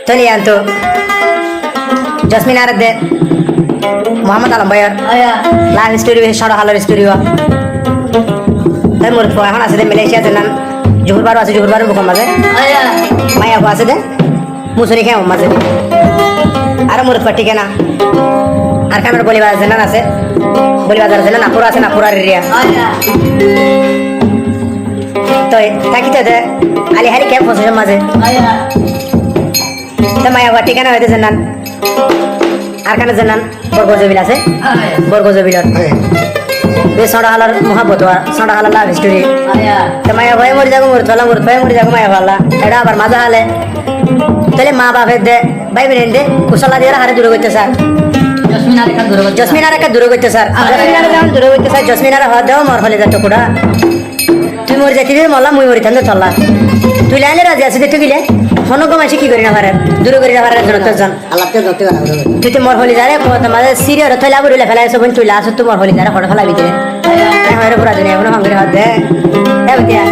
Tony Anto Jasmine Arade Muhammad Alam Bayer live studio shara halar studio তাই মোর এখন আছে দে Malaysia জানান জোহর বারো আছে জোহর বারো বুকম মাঝে মায়া কো আছে দে মুসরি খেয়ে মাঝে আর মোর পাটি কেনা আর কানার বলিবাজার জানান আছে বলিবাজার জানান নাপুরা আছে নাপুরার এরিয়া তো থাকিতে দে আলি হারি ক্যাম্প আছে মাঝে তো মায়া কো ঠিকানা হইতে জানান আর কানা জানান বরগজবিল আছে বরগজবিলত वे सोडा हालर मोहब्बत हुआ सोडा हालर लाभ स्टोरी तो मैं भाई मर जागो मर भाई मर जागो मैं वाला एडा बार मजा हाले तले माँ बाप दे भाई बहन दे कुशला दिया हारे दूर होते सर जस्मिना रे का दूर होते सर दूर होते सर जस्मिना रे हाथ दो मर हले जातो कुड़ा তুই মর যাতি দে মল্লা মুই মরি থান্দে চল্লা তুই লাইলে রাজি আছে তুই গিলে হনক মাসি কি করি না পারে দূর করি না পারে জন আল্লাহকে দতে না তুই তো মর হলি যারে কত মাঝে সিরিয়ার থইলা বরিলে ফেলাই সব তুই লাস তুই মর হলি যারে ফটো ফেলা ভিতরে তাই হরে পুরা দিনে এখন হাঙ্গরে হাত দে এ বিয়া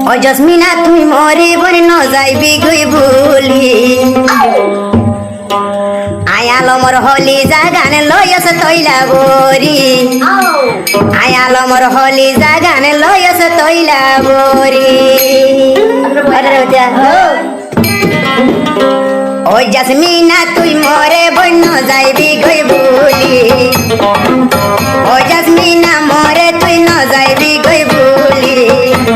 ও জসমিনা তুই মরে বনে ন যাইবি গই ভুলি আয়ালো মোর হলি জাগানে লয়স তৈলা বরি আয়ালো মোর হলি জাগানে লয়স তৈলা বরি ও জাসমিনা তুই মরে বন্য যাইবি গই ভুলি ও জাসমিনা মরে তুই ন যাইবি গই ভুলি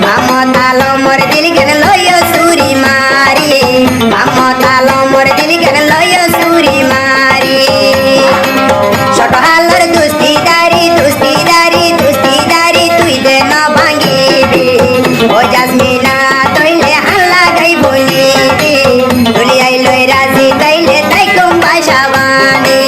মামতালো মোর দিল গেন লয় সুরি মারি মামতালো মোর দিল গেন লয় সুরি মারি ছোট হালর দুস্তিদারি দুস্তিদারি দুস্তিদারি তুই দে না ভাঙিবি ও জাসমিনা তইলে হাল্লা গাই বলিবি তুলি আইলো রাজি তাইলে তাই কম ভাষা বানি